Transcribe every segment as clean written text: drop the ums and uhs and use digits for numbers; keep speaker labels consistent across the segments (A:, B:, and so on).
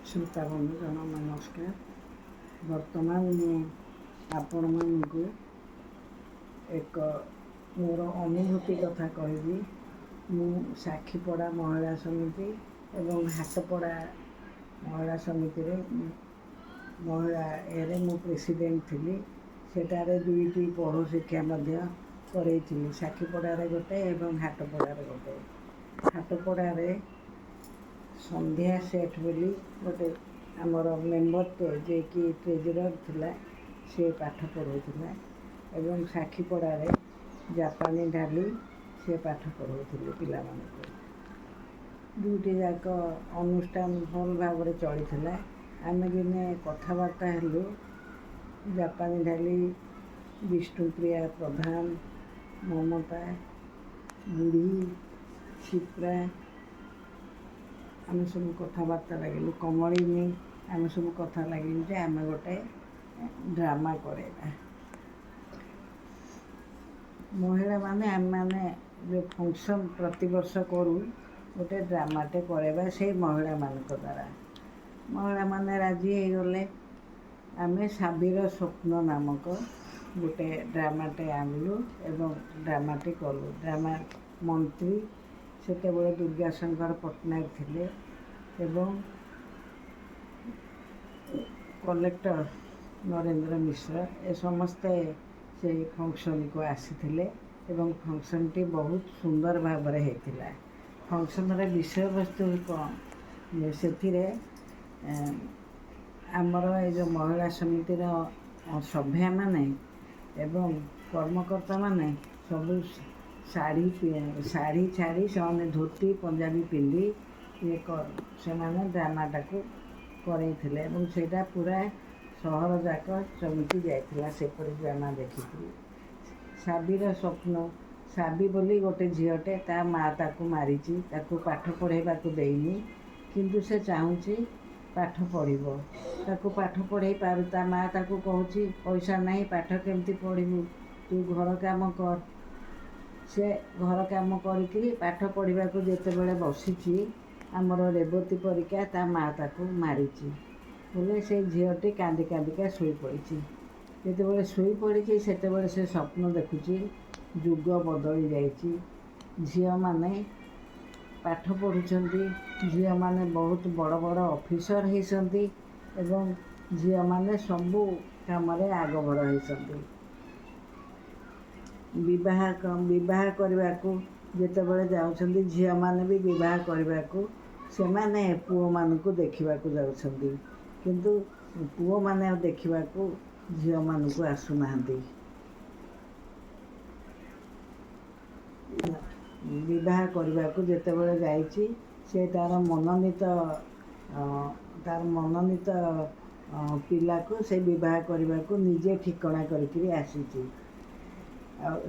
A: श्रोता बंधुगण नमस्कार। बर्तमान आपण मानू एक मोर अनुभूति कथा कहबी। मु साखीपड़ा महिला समिति एवं हाटपड़ा महिला समिति रे महिला एरे मु प्रेसिडेंट थी। सेटारे दुईटी पौड़ शिक्षा करई साखीपड़ारे गोटे एवं हाटपड़ारे गोटे। हाटपड़ारे संध्या सेठ बोली गोटे आमर मेम्बर जे कि ट्रेजरर थिला से पाठ पढ़ाऊला एवं साखीपड़ारे जापानी ढाली से पाठ पढ़ाऊले पिला दुईटी जाक अनुष्ठान भल भाव चली। आम दिने कथबार्ता हेलु जापानी ढाली विष्णुप्रिया प्रधान, ममता बुढ़ी, शिप्रा आम सब कथबार्ता लगे कमलिनी आम सब कथा लगे जे आम गोटे ड्रामा करेगा। महिला माने आम माने जो फंक्शन प्रति वर्ष करूँ गोटे ड्रामाटे करेगा से महिला मान द्वारा। महिला माने राजी हो गले। आम साबिर स्वप्न नामक गोटे ड्रामाटे आनलु एवं ड्रामाटे कलु। ड्रामा मंत्री सेते बड़े दुर्गाशंकर पट्टनायक थिले एवं कलेक्टर नरेंद्र मिश्र ए समस्ते से फंक्शन को आसी एवं फंक्शन टी बहुत सुंदर भाव में होता। फंक्शन रे विषय वस्तु कौन से आमर ये जो महिला समिति सभ्या माने एवं कर्मकर्ता माने सब साड़ी छाड़ी से धोती पंजाबी पिंधि ये से ड्रामाटा को करते एवं सेटा पूरा सहर जाक चमकी जाइथिला। सेपरी ड्रामा देखी साबिर स्वप्न साबी बोली गोटे झीटे ता माँ ताकू मारिची ताकू पाठ पढ़ेबा को देनी किंतु से चाहूँची पाठ पढ़िबो ताकू पाठ पढ़े पारु ता माँ ताकू कहूची पैसा नहीं पाठ केमती पढ़िबू तू घर काम कर। से घर काम करी पाठ पढ़ा को जिते बड़े बसी आमर रेवती परीक्षा ता माँ ताकू मारिची बोले से झीटी कांदी कांदिका शुई पड़ी। जिते शुई पड़ी से स्वप्न देखुची जुग बदली जाइए। झी माने पाठ पढ़ुंट झी माने बहुत बड़ बड़ ऑफिसर होती एवं झी माने सबू काम आगभर होती। विवाह करने को जिते बड़े जाऊँच झी माने भी विवाह करने को से माने पुओ मान को देखा जाऊँच किंतु पुओ माने देखा झी मान को आसुना। विवाह करने को जिते बड़े जाइए से तार मननीत पिला को से विवाह करने को निजे ठिकणा करके आसी।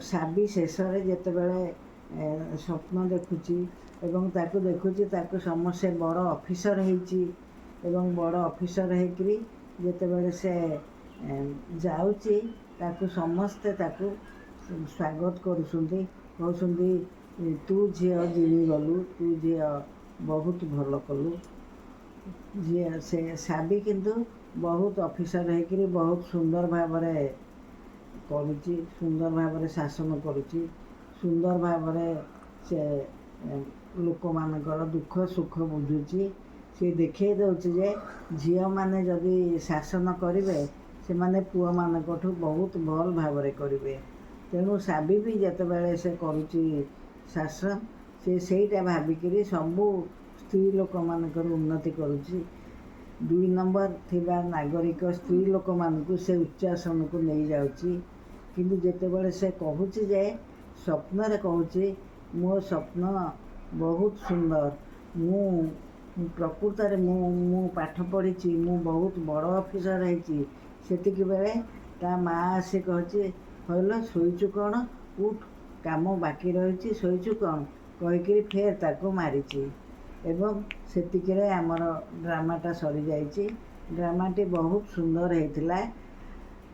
A: साबी शेष जिते बड़े स्वप्न देखुची एवं ताकू देखुची ताकू समस्ते बड़ ऑफिसर होती एवं बड़ ऑफिसर होकरी जिते बड़े से जाऊँची ताकू समस्ते ताकू स्वागत करुँच कहते तू झी जिणी गलु तू झी बहुत भल कलु। झी से साबी किंतु बहुत ऑफिसर होकरी बहुत सुंदर भाव करुँची सुंदर भाव शासन करुँची सुंदर भाव से लोक मानकर दुख सुख बुझुची। सी देखे दे झी माने जदि शासन करेंगे से माने पुओ मान बहुत भल भाव करेंगे। तेणु साबी भी जिते बड़े से करुँची शासन सेटा भाविक सबू स्त्री लोक मानकर उन्नति करुँची। 2 नंबर थिबा नागरिक स्त्री लोक मानू से उच्चासन को नहीं जाऊँची किंतु जिते बड़े से कहूची जे स्वप्न कहूची मो स्वप्न बहुत सुंदर मु प्रकृत मु पाठ पढ़ी मु बहुत बड़ ऑफिसर होती सेतिक बेले ता माँ आसी कहची कहल शोचु कौन उठ काम बाकी रही शोचु कौन कहीकि फेर ताको मारिची एवं सेतिक आमर ड्रामाटा सरी जाइए। ड्रामाटी बहुत सुंदर होता।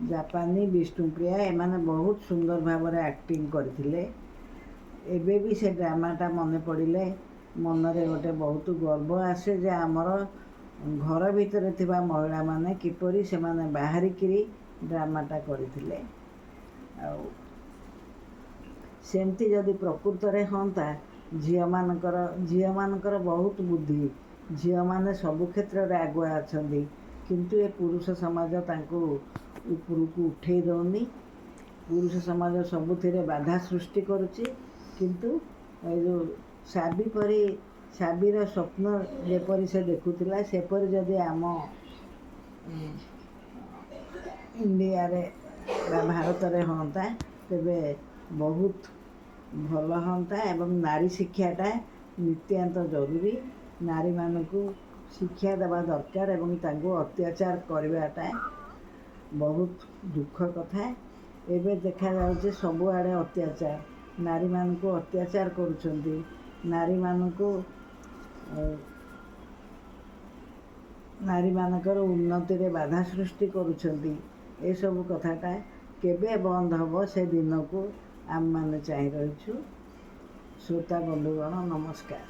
A: जापानी विष्णुप्रिया एमाने बहुत सुंदर भाव एक्टिंग करथिले। एबे भी से ड्रामाटा मन पड़े मनरे गोटे बहुत गर्व आसे जे आमर ଘର ଭିତରେ ଥିବା ମହିଳାମାନେ କିପରି ସେମାନେ ବାହାରିକିରି ଡ୍ରାମାଟା କରିଥିଲେ। ଆଉ ସେମିତି ଯଦି ପ୍ରକୃତରେ ହୁଅନ୍ତା, ଝିଅମାନଙ୍କର ବହୁତ ବୁଦ୍ଧି, ଝିଅମାନେ ସବୁ କ୍ଷେତ୍ରରେ ଆଗୁଆ ଅଛନ୍ତି, କିନ୍ତୁ ଏ ପୁରୁଷ ସମାଜ ତାଙ୍କୁ ଉପରକୁ ଉଠେଇ ଦେଉନି। ପୁରୁଷ ସମାଜ ସବୁଥିରେ ବାଧା ସୃଷ୍ଟି କରୁଛି। କିନ୍ତୁ ଏ ଯେଉଁ ସାବିର ସ୍ୱପ୍ନ ଯେପରି ସେ ଦେଖୁଥିଲା, ସେପରି ଯଦି ଆମ ଇଣ୍ଡିଆରେ ବା ଭାରତରେ ହୁଅନ୍ତା, ତେବେ ବହୁତ ଭଲ ହୁଅନ୍ତା। ଏବଂ ନାରୀ ଶିକ୍ଷାଟା ନିତ୍ୟାନ୍ତ ଜରୁରୀ। ନାରୀମାନଙ୍କୁ ଶିକ୍ଷା ଦେବା ଦରକାର ଏବଂ ତାଙ୍କୁ ଅତ୍ୟାଚାର କରିବାଟା ବହୁତ ଦୁଃଖ କଥା। ଏବେ ଦେଖାଯାଉଛି ସବୁଆଡ଼େ ଅତ୍ୟାଚାର, ନାରୀମାନଙ୍କୁ ଅତ୍ୟାଚାର କରୁଛନ୍ତି, ନାରୀମାନଙ୍କର ଉନ୍ନତିରେ ବାଧା ସୃଷ୍ଟି କରୁଛନ୍ତି। ଏସବୁ କଥାଟା କେବେ ବନ୍ଦ ହେବ, ସେ ଦିନକୁ ଆମେମାନେ ଚାହିଁ ରହିଛୁ। ଶ୍ରୋତା ବନ୍ଧୁଗଣ, ନମସ୍କାର।